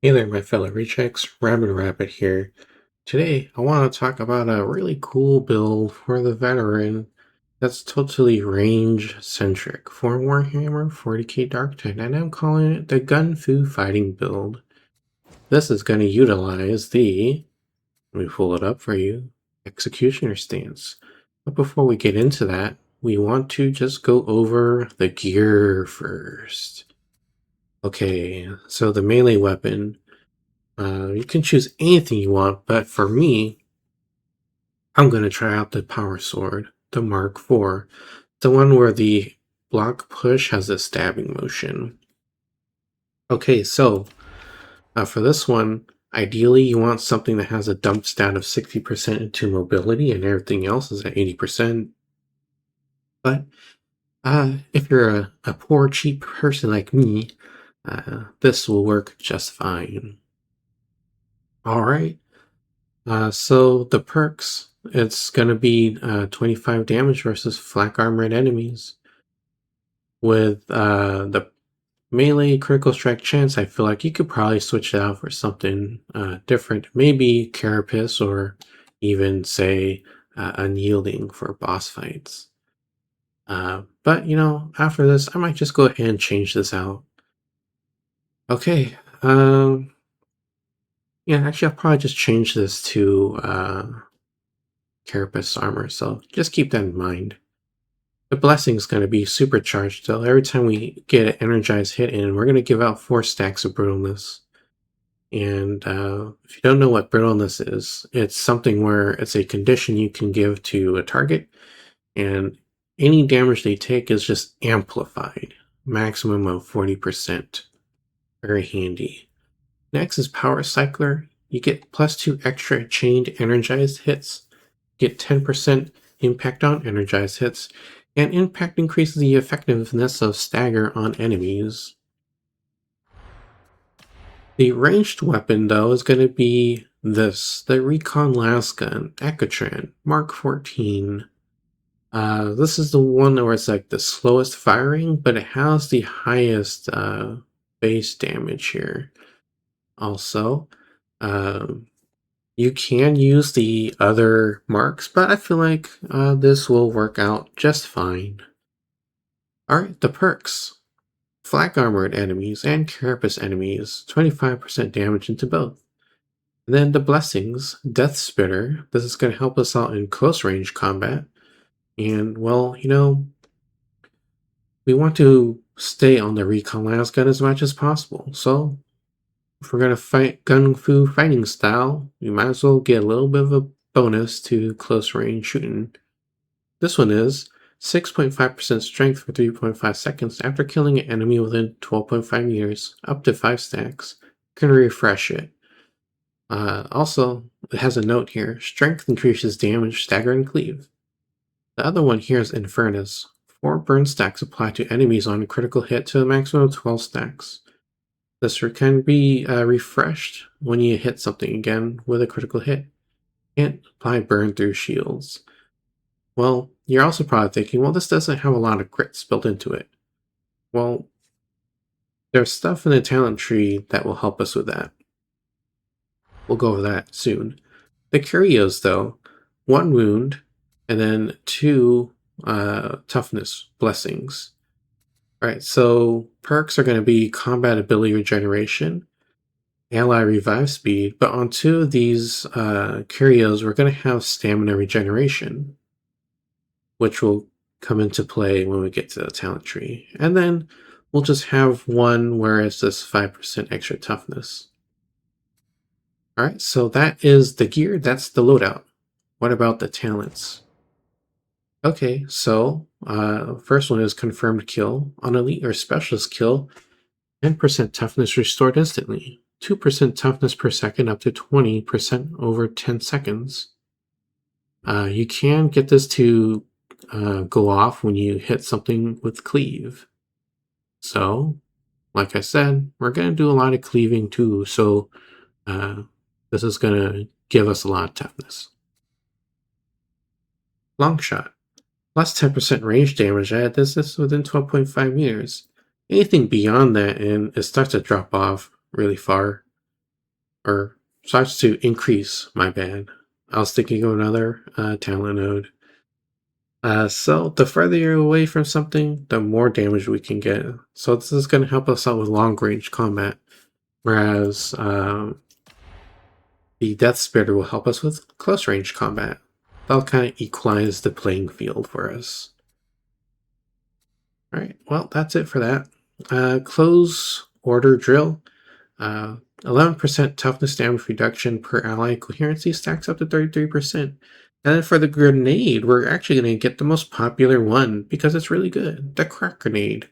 Hey there, my fellow rejects. Rabid here. Today, I want to talk about a really cool build for the veteran that's totally range-centric for Warhammer 40k Darktide, and I'm calling it the Gun Fu Fighting build. This is going to utilize let me pull it up for you, Executioner stance. But before we get into that, we want to just go over the gear first. Okay, so the melee weapon. You can choose anything you want, but for me, I'm going to try out the Power Sword, the Mark IV, the one where the block push has a stabbing motion. Okay, so for this one, ideally you want something that has a dump stat of 60% into mobility and everything else is at 80%. But if you're a poor, cheap person like me, this will work just fine. Alright. So the perks, it's going to be 25 damage versus flak armored enemies. With the melee critical strike chance, I feel like you could probably switch it out for something different. Maybe Carapace or even, say, Unyielding for boss fights. But, after this, I might just go ahead and change this out. Okay. Yeah, actually, I'll probably just change this to Carapace armor, so just keep that in mind. The blessing is going to be supercharged, so every time we get an energized hit in, we're going to give out 4 stacks of brittleness. And if you don't know what brittleness is, it's something where it's a condition you can give to a target, and any damage they take is just amplified, maximum of 40%. Very handy. Next is Power Cycler. You get +2 extra chained energized hits, get 10% impact on energized hits, and impact increases the effectiveness of stagger on enemies. The ranged weapon, though, is going to be the Recon Lasgun, Ecotran, Mark 14. This is the one where it's like the slowest firing, but it has the highest base damage here. Also, you can use the other marks, but I feel like this will work out just fine. Alright, the perks. Flak armored enemies and carapace enemies, 25% damage into both. And then the blessings, Death Spitter. This is going to help us out in close range combat. And, well, we want to stay on the Recon Lasgun as much as possible. So, if we're going to fight Gun Fu fighting style, we might as well get a little bit of a bonus to close range shooting. This one is 6.5% strength for 3.5 seconds after killing an enemy within 12.5 meters, up to 5 stacks. You can refresh it. Also, it has a note here. Strength increases damage, stagger, and cleave. The other one here is Infernus. 4 burn stacks apply to enemies on a critical hit to a maximum of 12 stacks. This can be refreshed when you hit something again with a critical hit. Can't apply burn through shields. Well, you're also probably thinking, well, this doesn't have a lot of crits built into it. Well, there's stuff in the talent tree that will help us with that. We'll go over that soon. The curios, though, 1 wound, and then 2 toughness blessings. Alright, so perks are going to be combat ability regeneration, ally revive speed, but on 2 of these curios, we're going to have stamina regeneration, which will come into play when we get to the talent tree. And then we'll just have 1 where it's this 5% extra toughness. Alright, so that is the gear, that's the loadout. What about the talents? Okay, so first one is confirmed kill. On elite or specialist kill, 10% toughness restored instantly. 2% toughness per second up to 20% over 10 seconds. You can get this to go off when you hit something with cleave. So, like I said, we're going to do a lot of cleaving too, so this is going to give us a lot of toughness. Long shot. Plus 10% range damage at a distance within 12.5 meters. Anything beyond that, and it starts to drop off really far. or starts to increase, my bad. I was thinking of another talent node. So the further you're away from something, the more damage we can get. So this is going to help us out with long range combat. Whereas the Death Spitter will help us with close range combat. That'll kind of equalize the playing field for us. Alright, well, that's it for that. Close Order Drill. 11% toughness damage reduction per ally coherency stacks up to 33%. And then for the grenade, we're actually going to get the most popular one because it's really good. The Crack Grenade.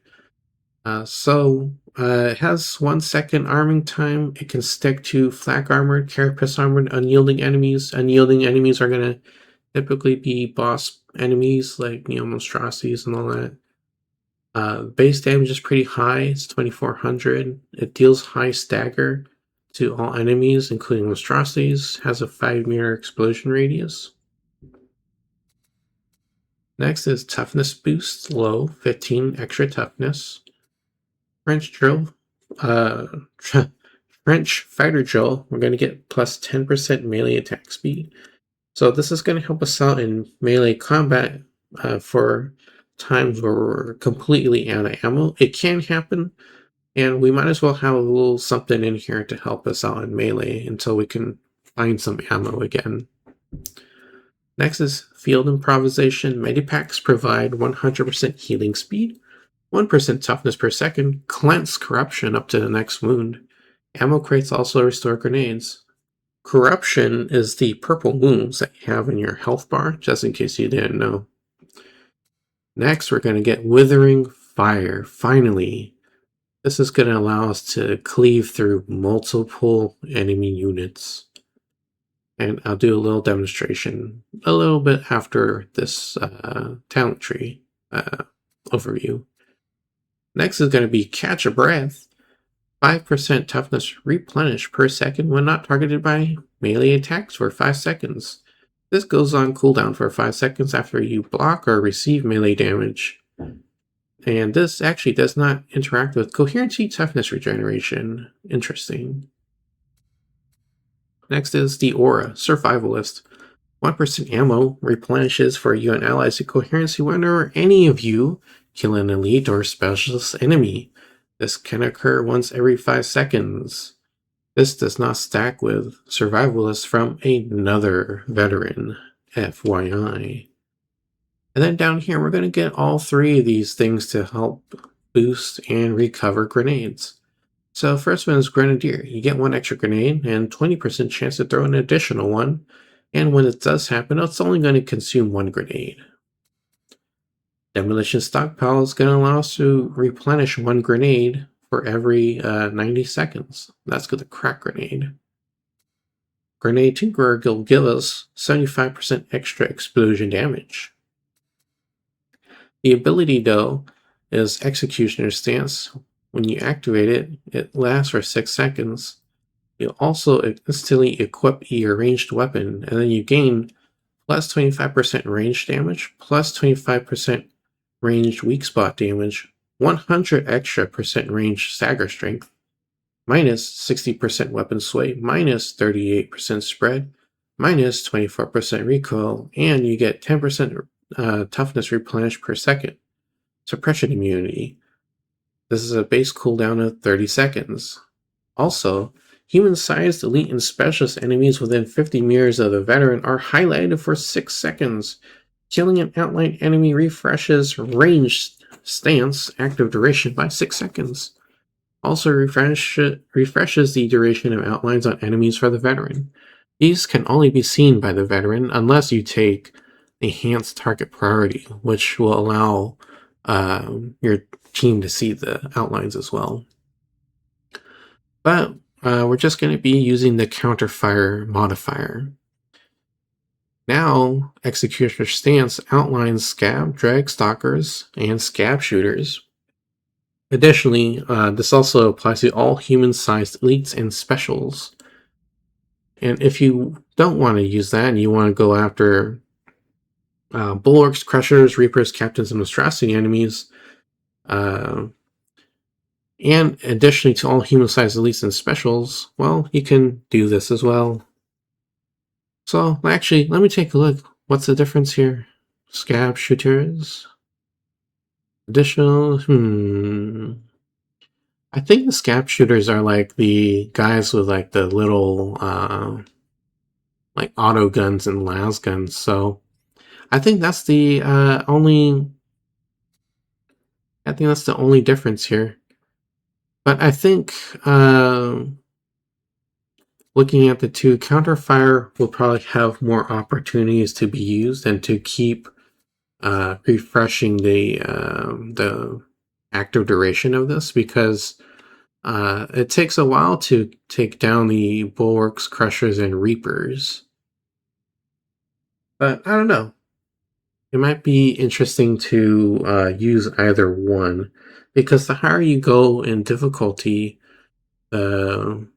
It has 1 second arming time. It can stick to flak armored, carapace armored, unyielding enemies. Unyielding enemies are going to typically be boss enemies like monstrosities and all that. Base damage is pretty high. It's 2400. It deals high stagger to all enemies, including monstrosities. Has a 5-meter explosion radius. Next is toughness boost, low, 15 extra toughness. French drill, French fighter drill. We're going to get plus 10% melee attack speed. So this is going to help us out in melee combat for times where we're completely out of ammo. It can happen, and we might as well have a little something in here to help us out in melee until we can find some ammo again. Next is field improvisation. Medipacks provide 100% healing speed, 1% toughness per second, cleanse corruption up to the next wound. Ammo crates also restore grenades. Corruption is the purple wounds that you have in your health bar, just in case you didn't know. Next, we're going to get Withering Fire. Finally, this is going to allow us to cleave through multiple enemy units. And I'll do a little demonstration a little bit after this talent tree overview. Next is going to be Catch a Breath. 5% toughness replenish per second when not targeted by melee attacks for 5 seconds. This goes on cooldown for 5 seconds after you block or receive melee damage. And this actually does not interact with coherency toughness regeneration. Interesting. Next is the Aura, Survivalist. 1% ammo replenishes for you and allies in coherency whenever any of you kill an elite or specialist enemy. This can occur once every 5 seconds. This does not stack with Survivalist from another veteran, FYI. And then down here, we're going to get all 3 of these things to help boost and recover grenades. So first one is Grenadier. You get 1 extra grenade and 20% chance to throw an additional one. And when it does happen, it's only going to consume 1 grenade. Demolition Stockpile is going to allow us to replenish 1 grenade for every 90 seconds. That's the Crack Grenade. Grenade Tinkerer will give us 75% extra explosion damage. The ability, though, is Executioner Stance. When you activate it, it lasts for 6 seconds. You also instantly equip your ranged weapon, and then you gain plus 25% range damage, plus 25% ranged weak spot damage, 100 extra % range stagger strength, minus 60% weapon sway, minus 38% spread, minus 24% recoil, and you get 10% toughness replenish per second. Suppression immunity. This is a base cooldown of 30 seconds. Also, human-sized elite and specialist enemies within 50 meters of the veteran are highlighted for 6 seconds. Killing an outlined enemy refreshes ranged stance active duration by 6 seconds. Also refreshes the duration of outlines on enemies for the veteran. These can only be seen by the veteran unless you take Enhanced Target Priority, which will allow your team to see the outlines as well. But we're just going to be using the Counterfire modifier. Now, Executioner Stance outlines Scab, Drag Stalkers, and Scab Shooters. Additionally, this also applies to all human-sized elites and specials. And if you don't want to use that and you want to go after Bulwarks, Crushers, Reapers, Captains, and Monstrosity enemies, And additionally to all human-sized elites and specials, well, you can do this as well. So actually, let me take a look. What's the difference here? Scab shooters. Additional, I think the scab shooters are like the guys with like the little, like auto guns and las guns. So I think that's the only difference here. But I think looking at the two, counterfire will probably have more opportunities to be used and to keep refreshing the active duration of this, because it takes a while to take down the bulwarks, crushers, and reapers. But I don't know. It might be interesting to use either one, because the higher you go in difficulty, the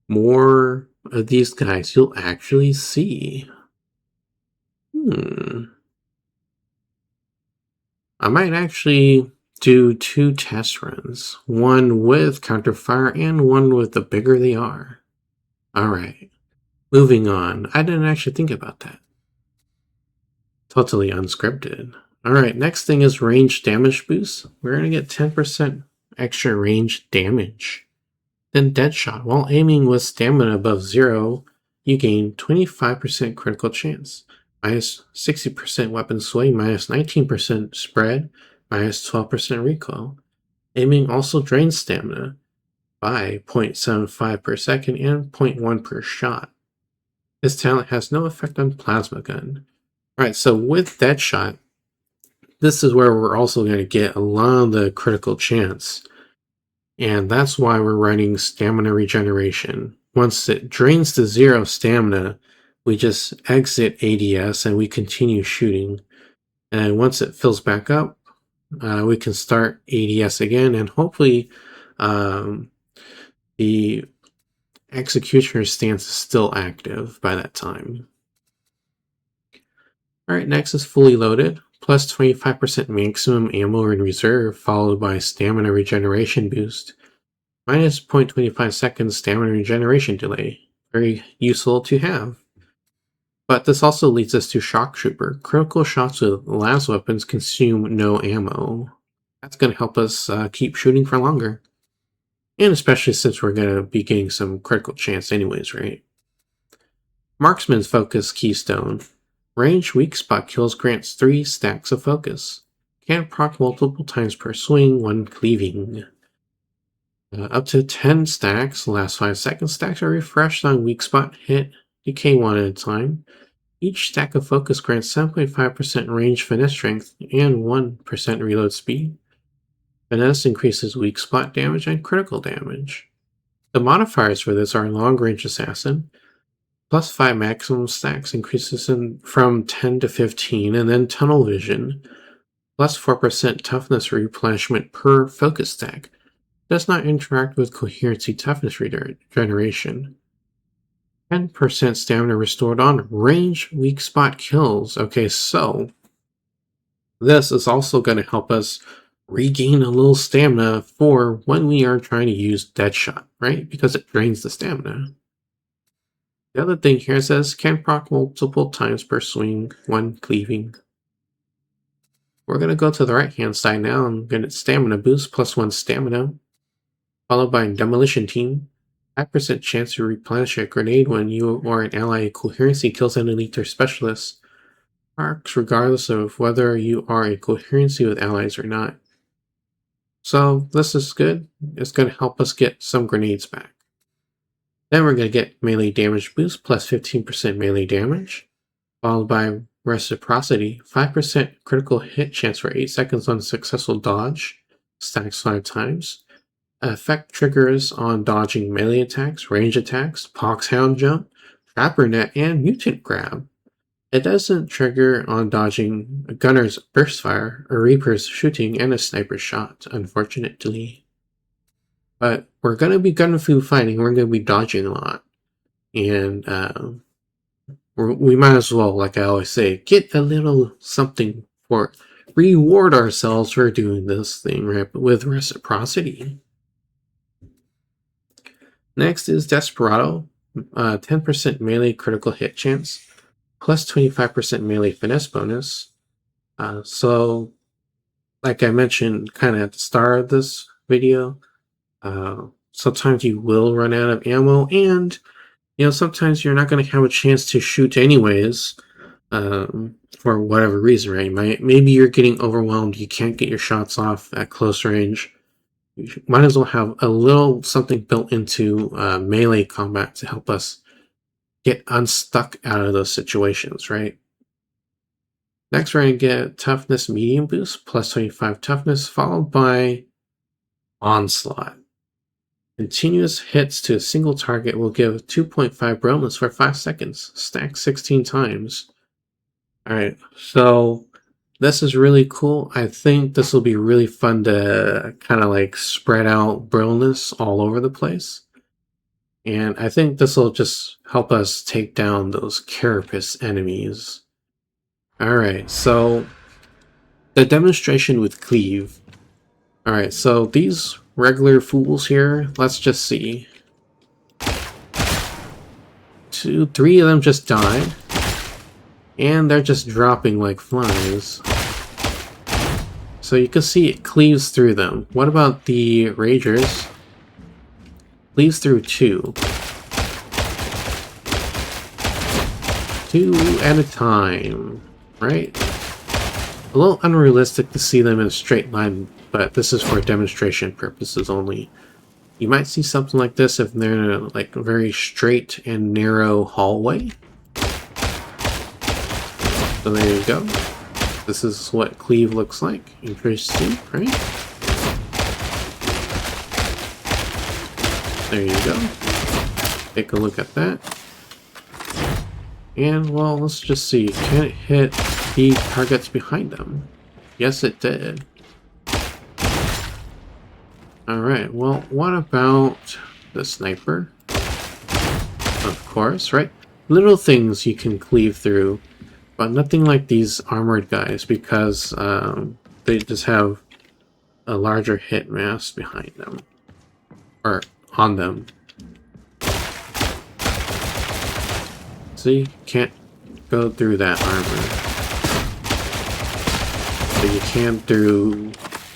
more of these guys you'll actually see. I might actually do 2 test runs, one with counterfire and one with the bigger they are. Alright, moving on. I didn't actually think about that. Totally unscripted. Alright, next thing is range damage boost. We're going to get 10% extra range damage. Then Deadshot. While aiming with stamina above 0, you gain 25% critical chance, minus 60% weapon sway, minus 19% spread, minus 12% recoil. Aiming also drains stamina by 0.75 per second and 0.1 per shot. This talent has no effect on Plasma Gun. Alright, so with Deadshot, this is where we're also going to get a lot of the critical chance. And that's why we're running stamina regeneration. Once it drains to 0 stamina, we just exit ADS and we continue shooting. And once it fills back up, we can start ADS again, and hopefully the executioner's stance is still active by that time. Alright, next is fully loaded, plus 25% maximum ammo in reserve, followed by stamina regeneration boost. Minus 0.25 seconds stamina regeneration delay. Very useful to have. But this also leads us to Shock Trooper. Critical shots with las weapons consume no ammo. That's going to help us keep shooting for longer. And especially since we're going to be getting some critical chance anyways, right? Marksman's Focus Keystone. Range weak spot kills grants 3 stacks of focus. Can proc multiple times per swing when cleaving. Up to 10 stacks, last 5 seconds. Stacks are refreshed on weak spot, hit, decay 1 at a time. Each stack of focus grants 7.5% range finesse strength and 1% reload speed. Finesse increases weak spot damage and critical damage. The modifiers for this are long range assassin, plus 5 maximum stacks increases from 10 to 15, and then tunnel vision, plus 4% toughness replenishment per focus stack. Does not interact with coherency toughness regeneration. 10% stamina restored on range weak spot kills. Okay, so this is also going to help us regain a little stamina for when we are trying to use Deadshot, right? Because it drains the stamina. The other thing here says can proc multiple times per swing when cleaving. We're going to go to the right hand side now and get its stamina boost, plus 1 stamina, followed by Demolition Team. 5% chance to replenish a grenade when you or an ally coherency kills an elite or specialist. Marks regardless of whether you are in coherency with allies or not. So this is good. It's going to help us get some grenades back. Then we're going to get melee damage boost, plus 15% melee damage, followed by Reciprocity. 5% critical hit chance for 8 seconds on successful dodge. Stacks 5 times. Effect triggers on dodging melee attacks, range attacks, Poxhound Jump, Trapper Net, and Mutant Grab. It doesn't trigger on dodging a Gunner's Burst Fire, a Reaper's Shooting, and a Sniper's Shot, unfortunately. But we're going to be gun fu fighting, we're going to be dodging a lot. And we might as well, like I always say, get a little something for reward ourselves for doing this thing with reciprocity. Next is Desperado, 10% melee critical hit chance, plus 25% melee finesse bonus. So, like I mentioned kind of at the start of this video, sometimes you will run out of ammo, and sometimes you're not going to have a chance to shoot anyways, for whatever reason, right? Maybe you're getting overwhelmed, you can't get your shots off at close range. You might as well have a little something built into melee combat to help us get unstuck out of those situations, right? Next, we're going to get Toughness Medium Boost, plus 25 Toughness, followed by Onslaught. Continuous hits to a single target will give 2.5 bonus for 5 seconds, stacked 16 times. Alright, so this is really cool. I think this will be really fun to kind of like spread out brilliance all over the place. And I think this will just help us take down those carapace enemies. Alright, so the demonstration with Cleave. Alright, so these regular fools here, let's just see. 3 of them just died. And they're just dropping like flies. So you can see it cleaves through them. What about the Ragers? Cleaves through 2. 2 at a time, right? A little unrealistic to see them in a straight line, but this is for demonstration purposes only. You might see something like this if they're in a very straight and narrow hallway. So there you go. This is what Cleave looks like. Interesting, right? There you go. Take a look at that. And, well, let's just see. Can it hit the targets behind them? Yes, it did. Alright, well, what about the sniper? Of course, right? Little things you can cleave through. But nothing like these armored guys, because they just have a larger hit mass behind them. Or on them. See? Can't go through that armor. But you can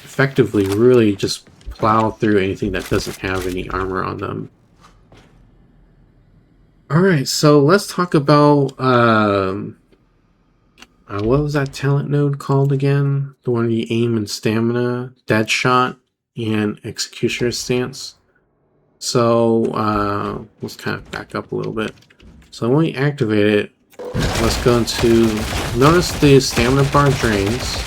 effectively really just plow through anything that doesn't have any armor on them. Alright, so let's talk about what was that talent node called again? The one you aim and stamina, dead shot, and executioner stance. So let's kind of back up a little bit. So when we activate it, let's go into, notice the stamina bar drains.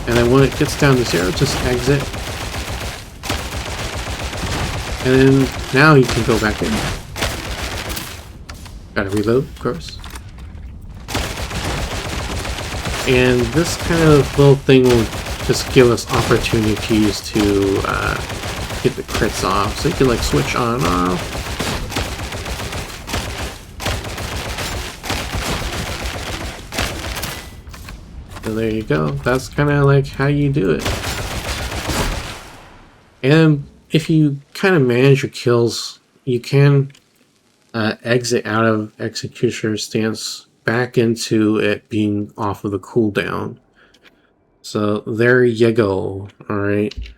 And then when it gets down to 0, just exit. And then now you can go back in. Gotta reload, of course. And this kind of little thing will just give us opportunities to get the crits off. So you can switch on and off. So there you go. That's kind of how you do it. And if you kind of manage your kills, you can exit out of executioner stance back into it being off of the cooldown. So there you go. Alright.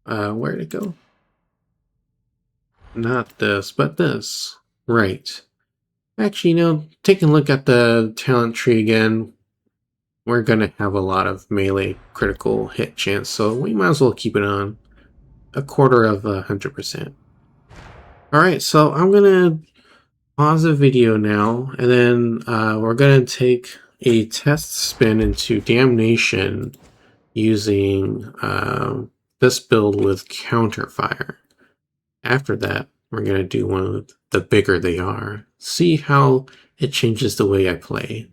Where'd it go? Not this, but this. Right. Actually, taking a look at the talent tree again, we're gonna have a lot of melee critical hit chance, so we might as well keep it on a quarter of 100%. Alright, so I'm gonna pause the video now, and then we're gonna take a test spin into Damnation using this build with counterfire. After that, we're gonna do one of the bigger they are. See how it changes the way I play.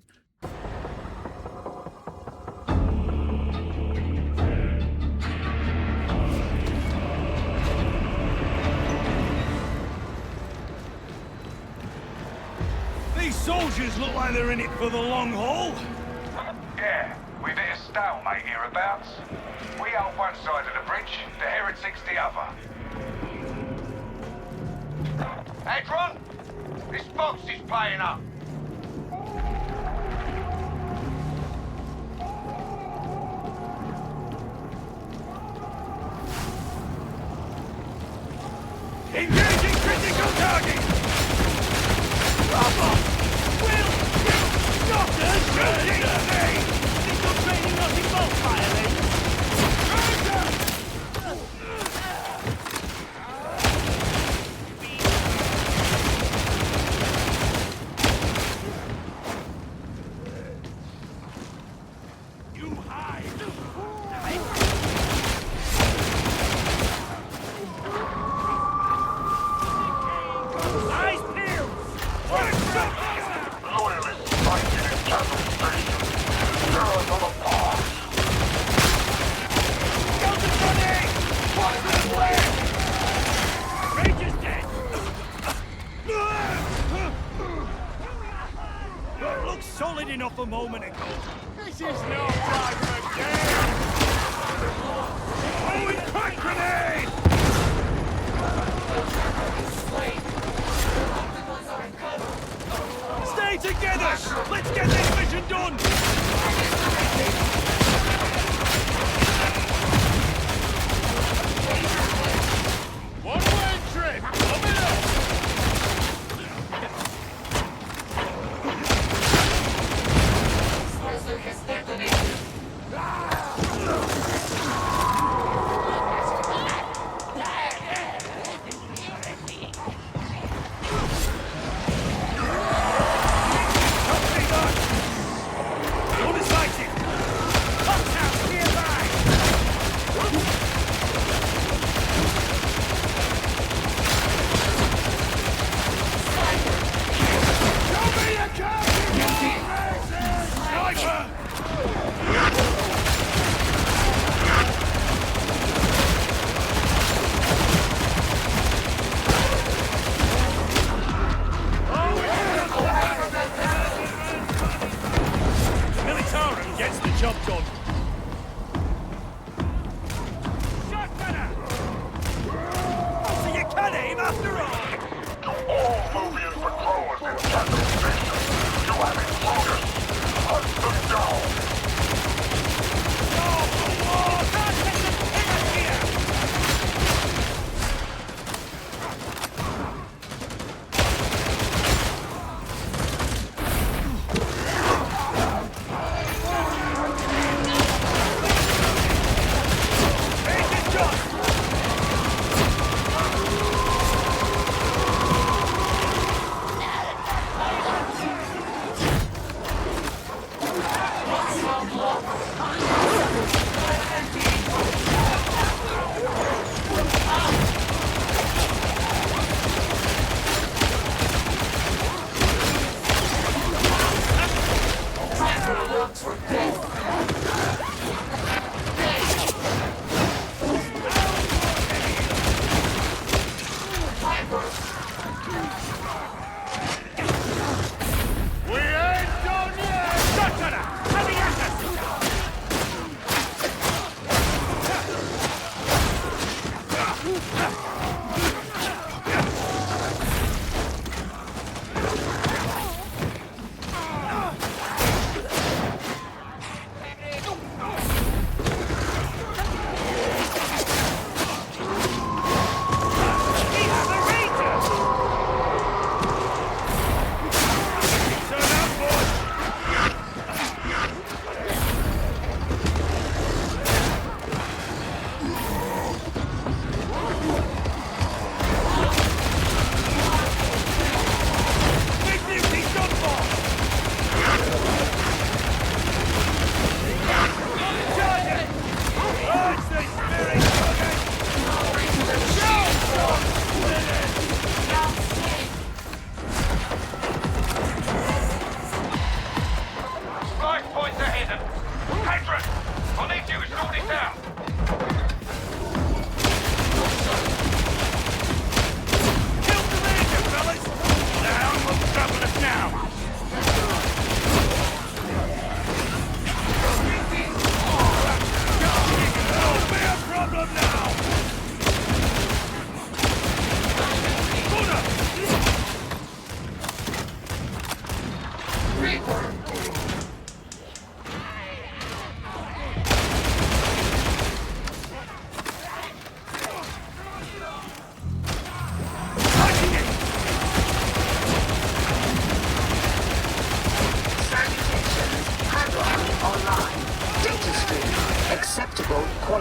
soldiers look like they're in it for the long haul. Yeah, we've hit a stalemate hereabouts. We hold one side of the bridge, the heretics the other. Adron, this box is playing up. Engaging critical target! Bravo! Will you stop shooting at me? Think you're training us in bolt fire, then? You hide! Eyes peeled! Loyalists fighting in Channel Station. Throw us on a path. Delta running! What's the plan? Ranger's dead! That looked solid enough a moment ago. This is no time for a game! Throwing crack grenade! Stay together! Let's get this mission done! One-way trip! Coming up!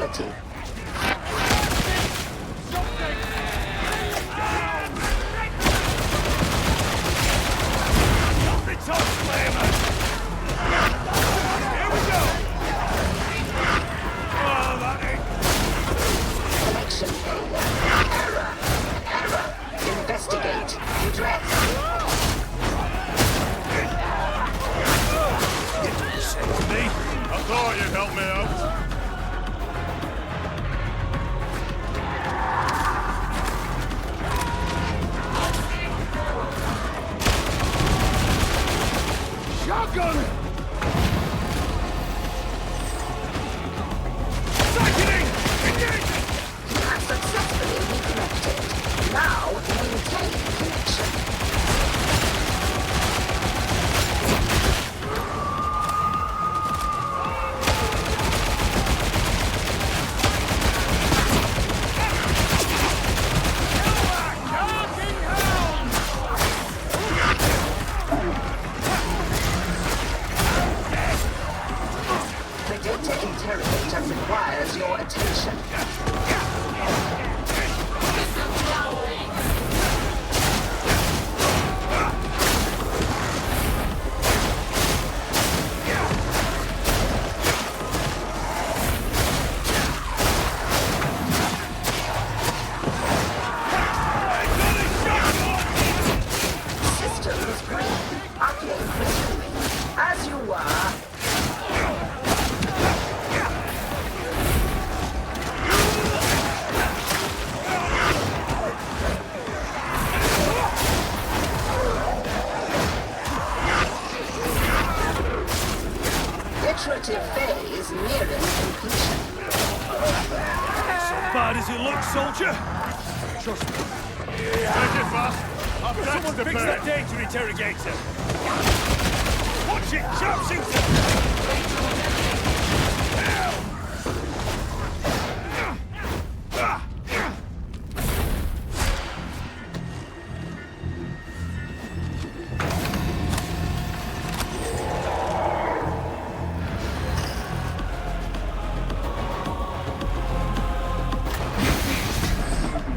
fatality. Connection failure. Error. Investigate. Redress. Me? I thought you'd help me out. Shotgun! Sickening! Engage! You have successfully reconnected. Now maintain connection. The data interrogator requires your attention. Systems green. Uplink resuming. As you were. Iterative phase nearing completion. Bad as it looks, soldier. Trust me. Take it fast. I've someone fix that data interrogator. Watch it, sharpshooter.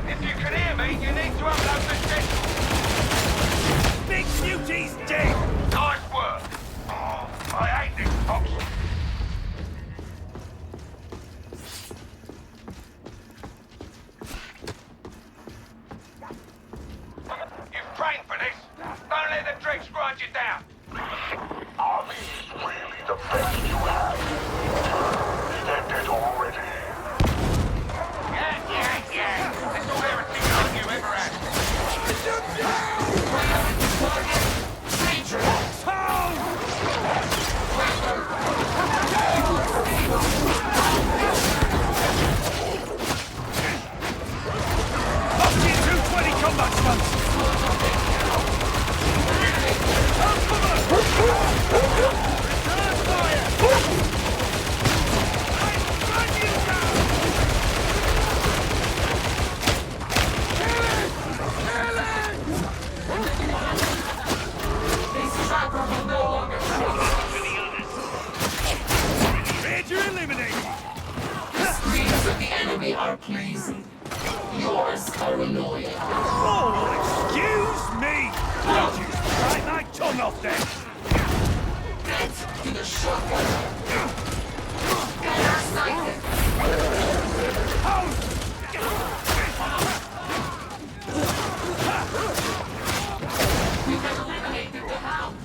If you can hear me, you need to upload the schedule. Big Snooty's dead. Nice work. Oh, I hate this Voxel. You've trained for this. Don't let the dregs grind you down. Are these really the best you have? They're dead already. Yeah. This all everything like you ever had. Up to 220 combat stunts. Return fire. Run you down. Major eliminated. Screams of the enemy are pleasing. Yours are annoying. Oh, excuse me! Would you bite my tongue off then? Get to the shotgun. Gunner sighted. We have eliminated the hound.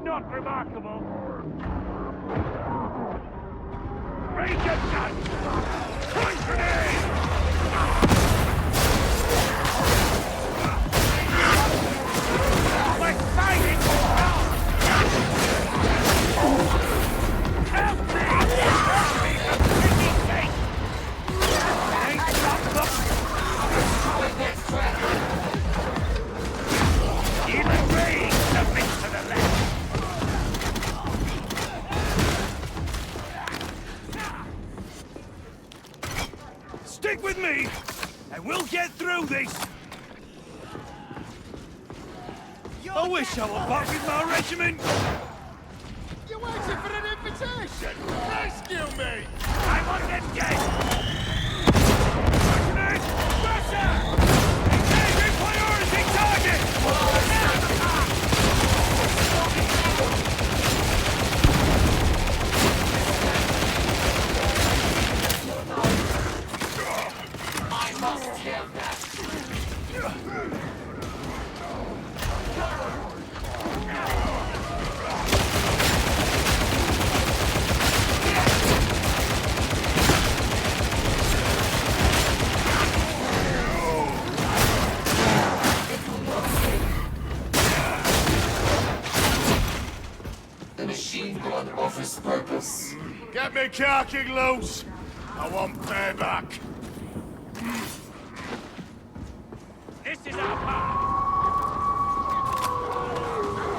Not remarkable. Raise your gun! Point grenade! We're fighting for help! Help me! Help me, for pity's sake! Ain't that the... this! I wish I were back with my regiment! You're waiting for an invitation! Rescue me! I want them dead! Regiment! Russia! Engaging priority target! I must have that. The machine gun offers purpose. Get me car king loose! I want payback! This is our path!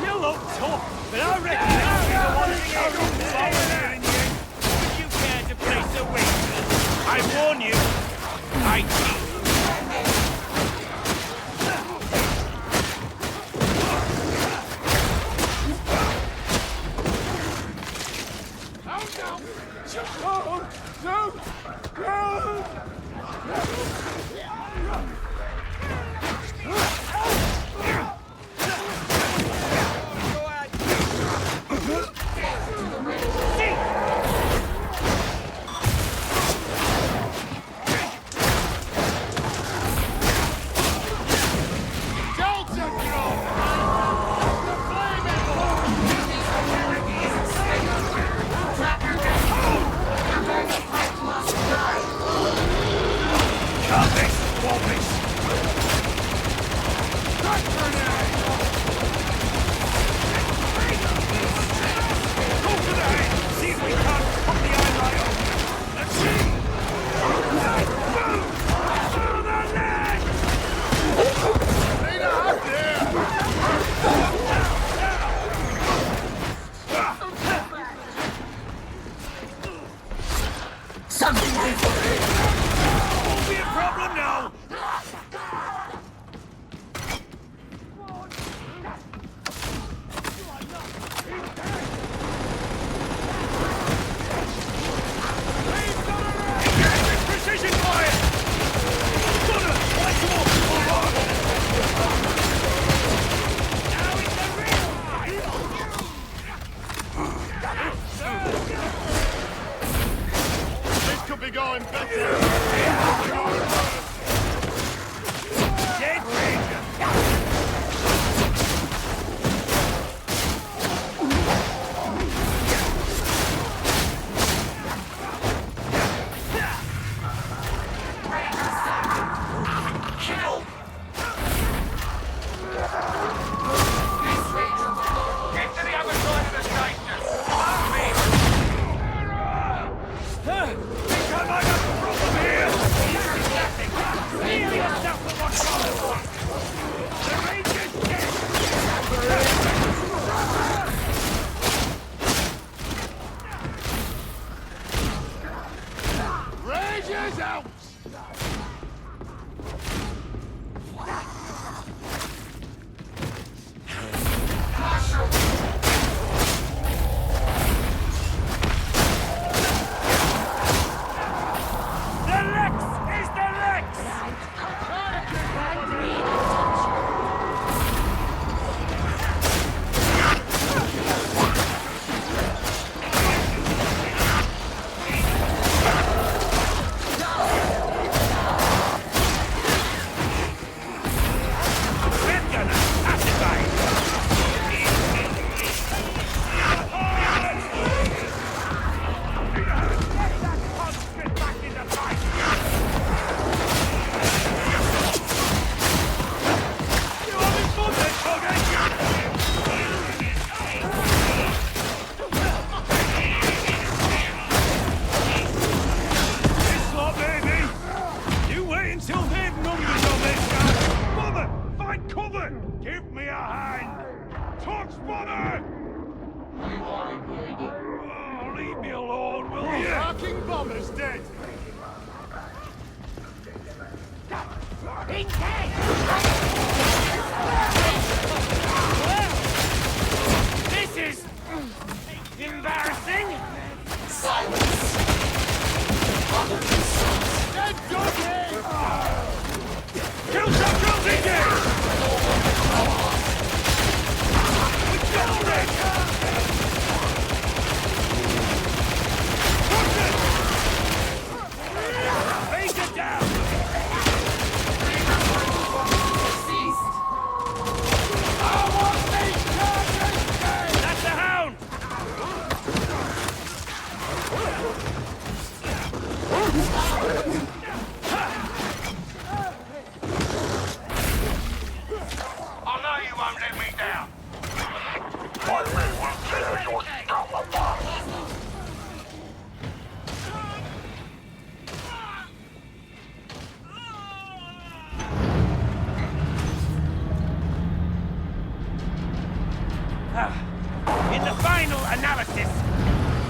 You look tough, but I reckon you're the one thing slower than you. Would you care to place a wager? I warn you, I cheat.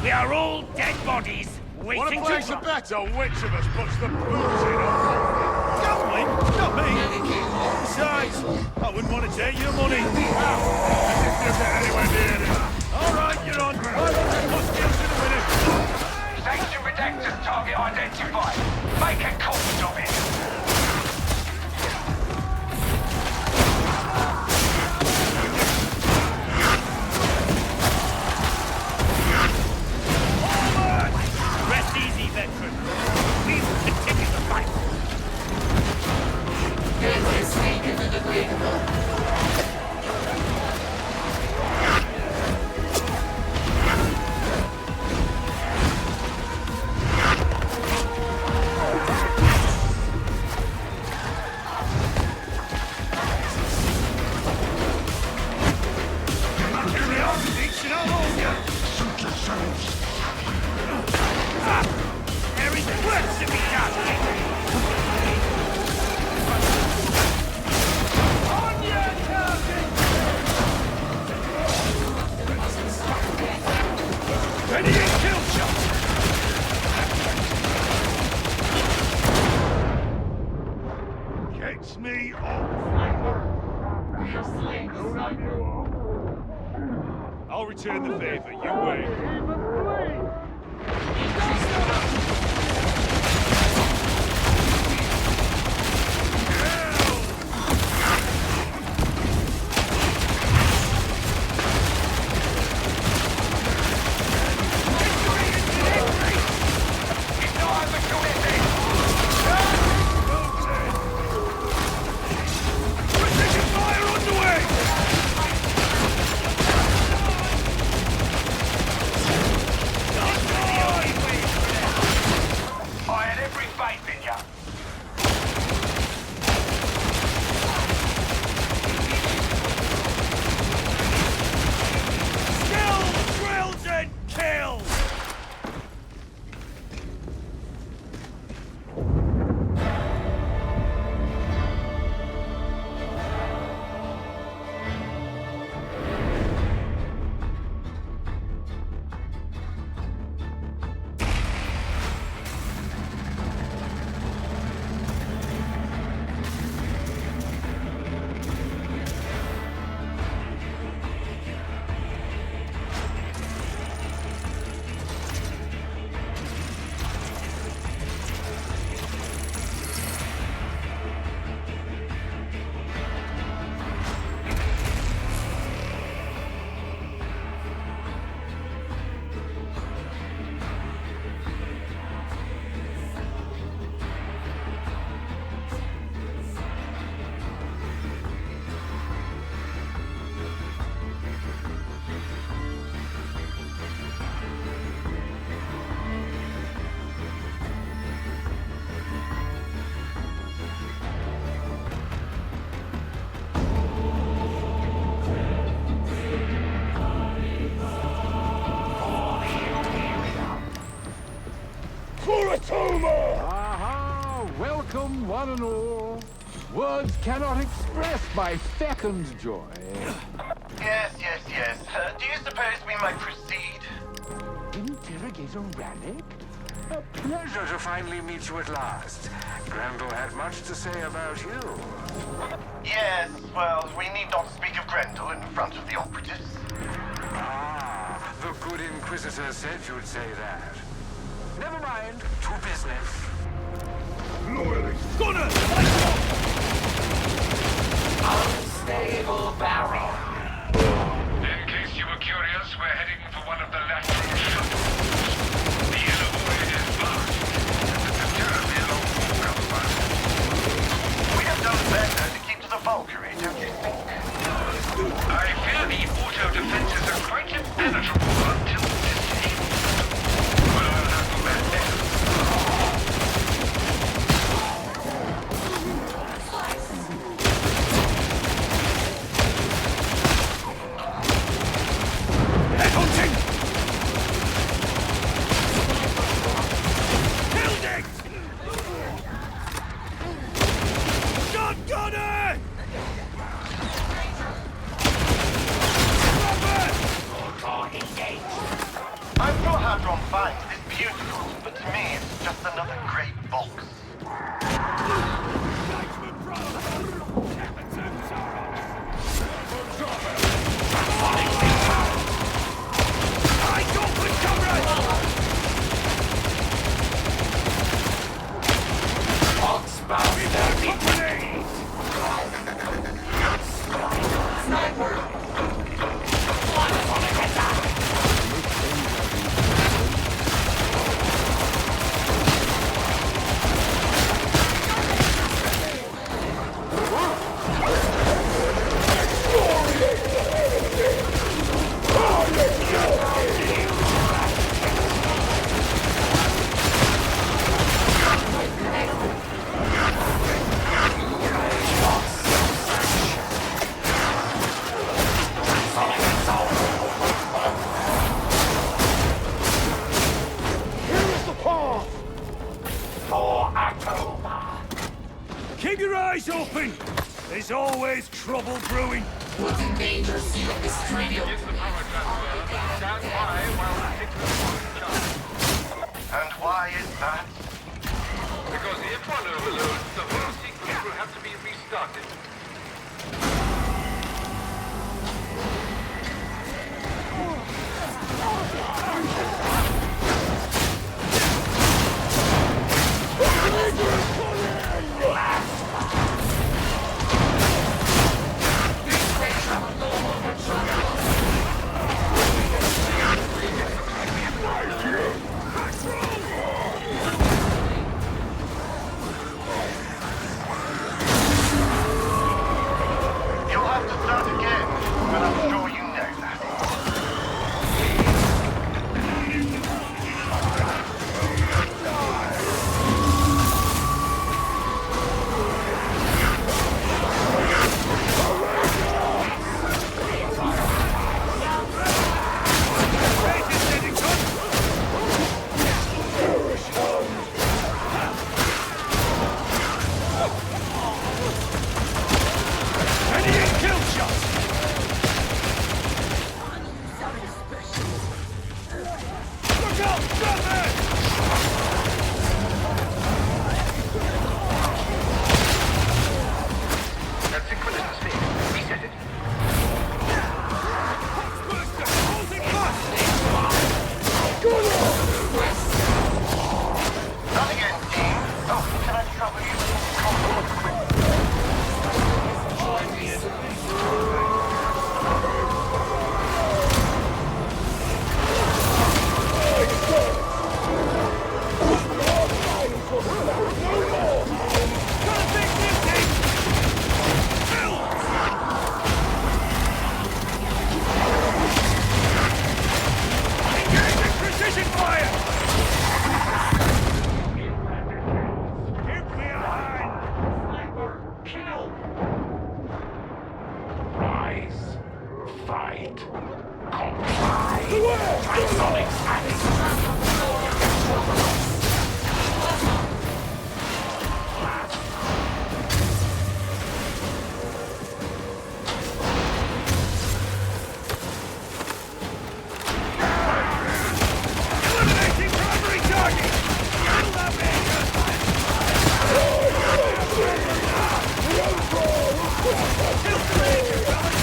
We are all dead bodies Wanna waiting to place a drop. bet on which of us puts the booze in on? Gambling? Not me. Besides, I wouldn't want to take your money. As if you'd get anywhere near it. All right, you're on. 500 plus deals to the winner. Station redactors target identified. Make a copy of it. Rest easy, veteran. We will continue the fight. Get this thing into the grid. There is work to be done. Ready and kill shot! Catch me off! I'll return the favor, you wait. Precision fire underway! I had every faith in you. Skills, drills, and kills! Aha! Welcome, one and all. Words cannot express my fecund joy. Yes. Do you suppose we might proceed? Interrogator Rannick? A pleasure to finally meet you at last. Grendel had much to say about you. Yes, well, we need not speak of Grendel in front of the operatives. Ah, the good Inquisitor said you'd say that. Never mind, to business. Gunner! Unstable barrel. In case you were curious, we're heading for one of the lateral shuttles. The inner void is vast, and it's a terribly long walk otherwise. We have done better to keep to the Valkyrie, don't you think? I fear the auto defenses are quite impenetrable until disabled. Well, I'll handle that later. Headhunting! Killed it! Shotgunner! Robert! Target engaged. always trouble brewing. What in danger seal is cranium? Use the power transfer. Stand by while the signal is charged. And why is that? Because if one overloads, the whole sequence will have to be restarted. You'll have to start again, but I'm sure you know that. That sequence is mistaken. Reset it. Not again, team. Oh, can I trouble you? Precision fire! Give me a hand! Rise, fight, comply. Tritomics Eliminating primary target! Kill that Kill the major, guys!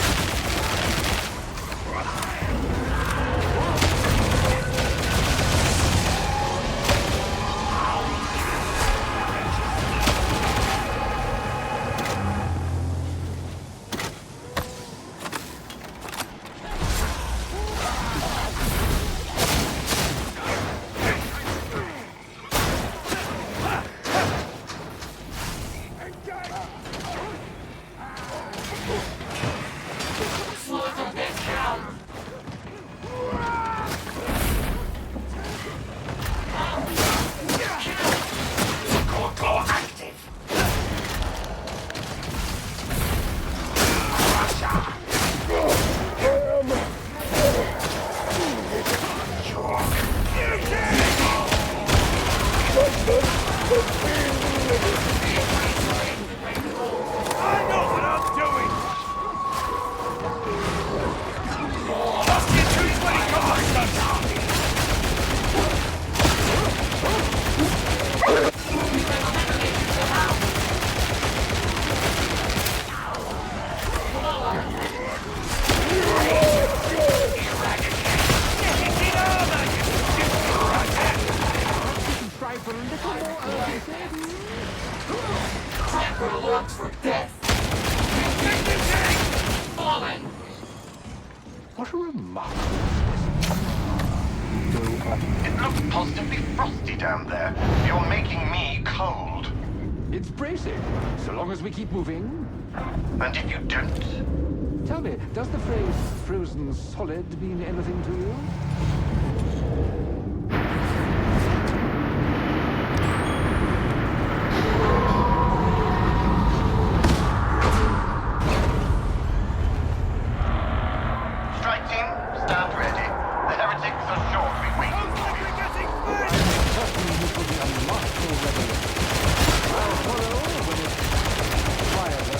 I know what I'm doing! Let's get 220 combat Temporal locks for death. Falling. What a remarkable. It looks positively frosty down there. You're making me cold. It's bracing, so long as we keep moving. And if you don't? Tell me, does the phrase frozen solid mean anything to you? Strike team, stand ready. The heretics are sure to be waiting for you. We're getting fed! Trust me, this will be a masterful revelation. I'll follow when it's quieter.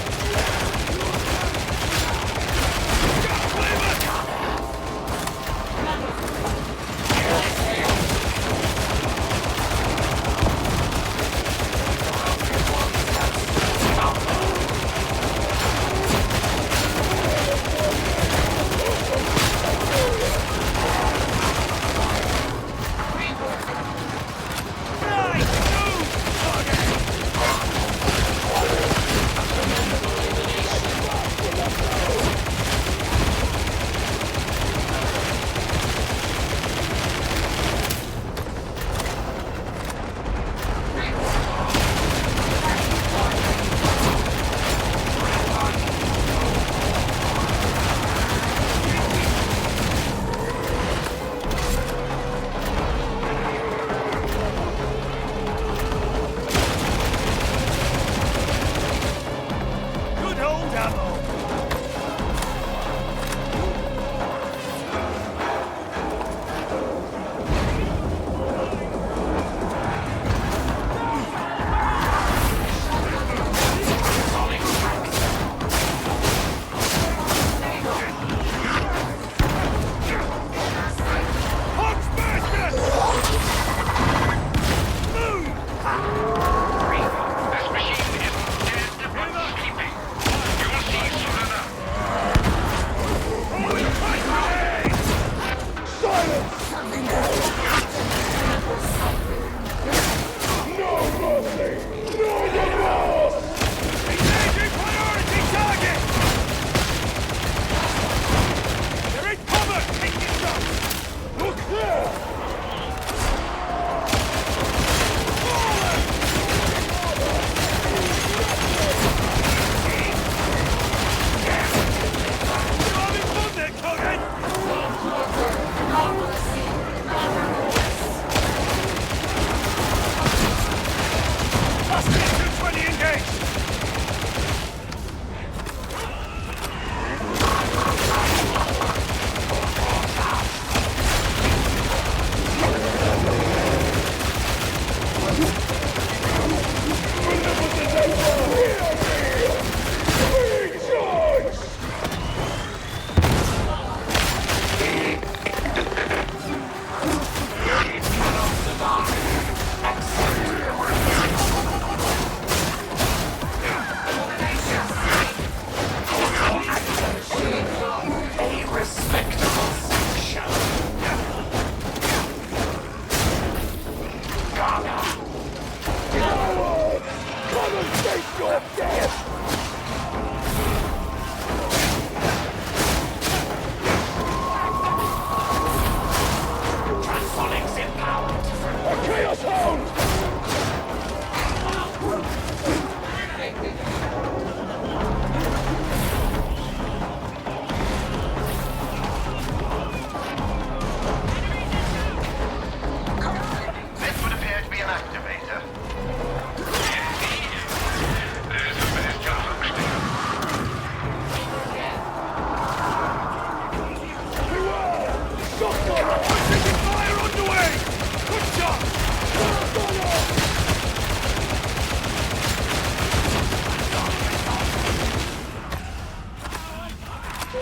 I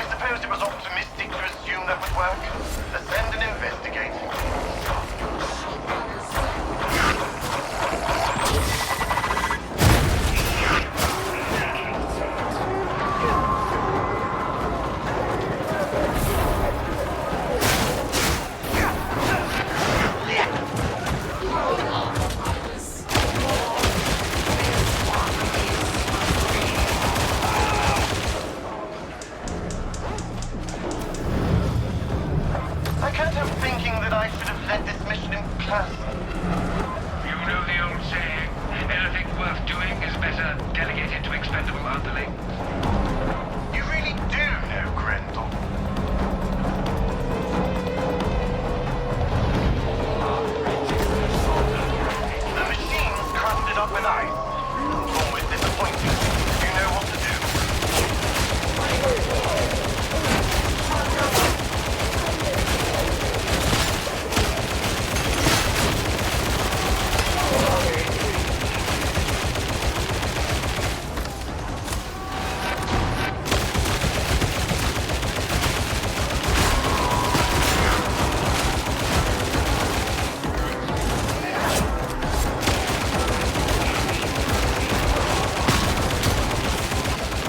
suppose it was optimistic to assume that would work. Ascend and investigate. I can't help thinking that I should have led this mission in class. You know the old saying, anything worth doing is better delegated to expendable underlings. You really do know Grendel. The machine's crusted up with ice. Always disappointing. You know what to do.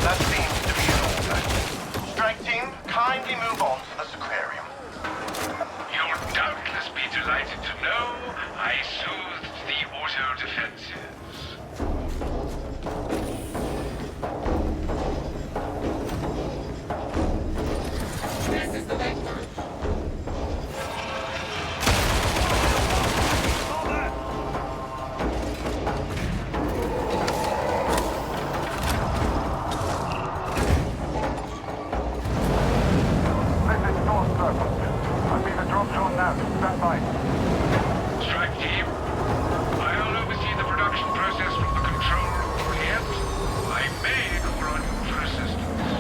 That seems to be an order. Strike team, kindly move on to this aquarium. You'll doubtless be delighted to know I soothed the auto defenses. This is the vector. This is North Serpent. I've been a drop zone now. Stand by. Strike team, I'll oversee the production process from the control room here. I may call on you for assistance.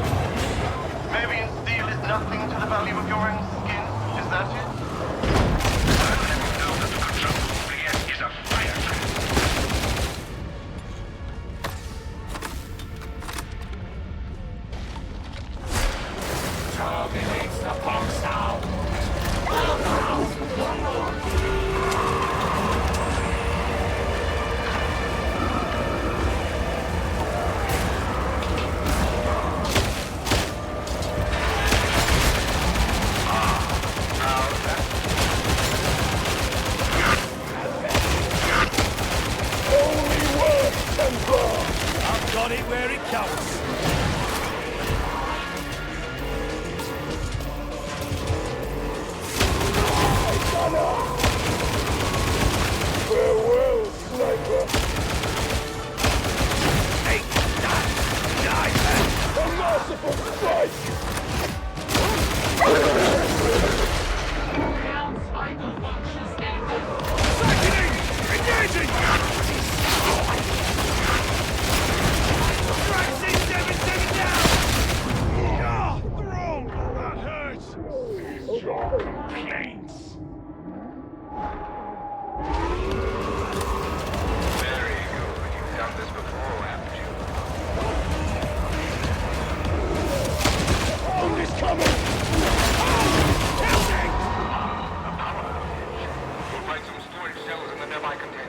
Maybe in steel is nothing to the value of your own skin. Is that it? I'll let you know that the control room here is a fire trap. Terminates the Voxel. I've got it where it counts. Ground spider functions ended. Sickening! Engaging! Strike C-77 down! Ah, wrong! That hurts! Your complaints. Very good. You've done this before, haven't you? Hold is coming! Counting! A power outage. You'll find some storage cells in the nearby containers.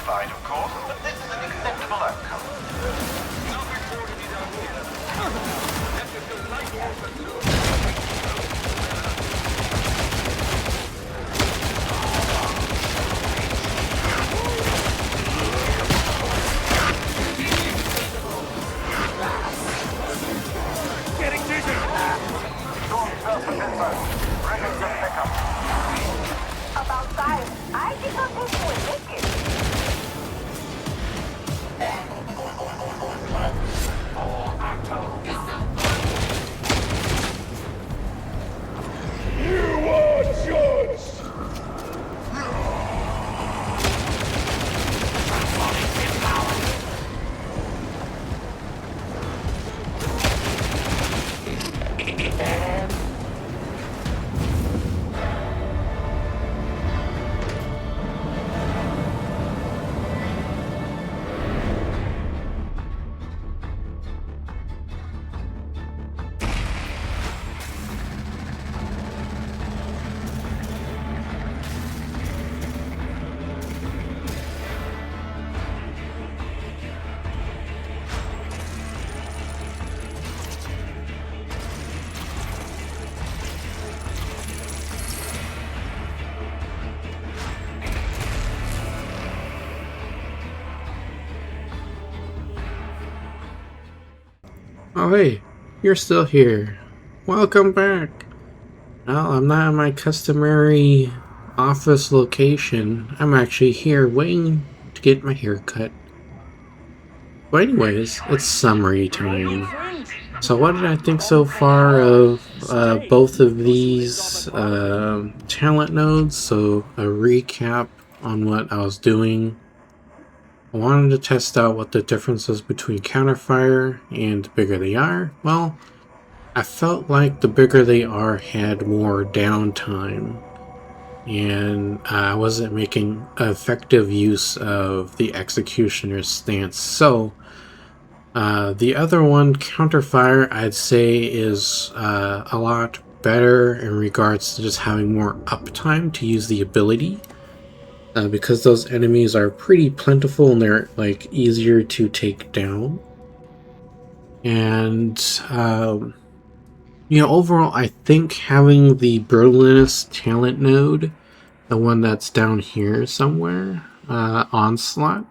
satisfied, of course, but this is an acceptable outcome. Getting dizzy! About time. I did not think you would make it. Oh hey, you're still here. Welcome back. Well, I'm not at my customary office location. I'm actually here waiting to get my hair cut. But anyways, it's summary time. So what did I think so far of both of these talent nodes? So a recap on what I was doing. I wanted to test out what the differences between counterfire and the bigger they are. Well, I felt like the bigger they are had more downtime, and I wasn't making effective use of the executioner's stance. So the other one, counterfire, I'd say is a lot better in regards to just having more uptime to use the ability. Because those enemies are pretty plentiful and they're like easier to take down. And you know, overall I think having the Berlinist talent node, the one that's down here somewhere, Onslaught,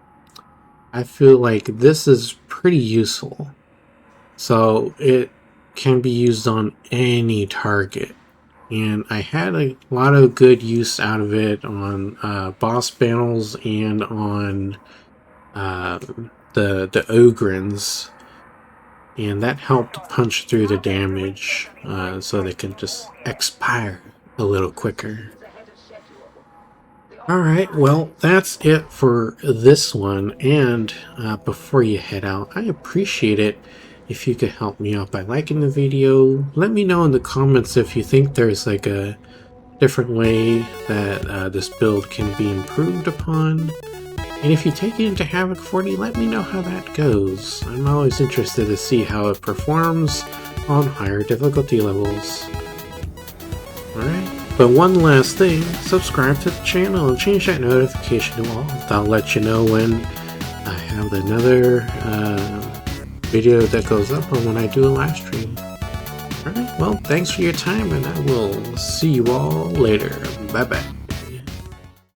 I feel like this is pretty useful. So it can be used on any target. And I had a lot of good use out of it on boss battles and on the Ogrins, and that helped punch through the damage so they can just expire a little quicker. Alright, well that's it for this one, and before you head out, I appreciate it if you could help me out by liking the video. Let me know in the comments if you think there's like a different way that this build can be improved upon. And if you take it into Havoc 40, let me know how that goes. I'm always interested to see how it performs on higher difficulty levels. Alright, but one last thing, subscribe to the channel and change that notification to all. That'll let you know when I have another video that goes up or when I do a live stream. Alright, well, thanks for your time, and I will see you all later. Bye bye.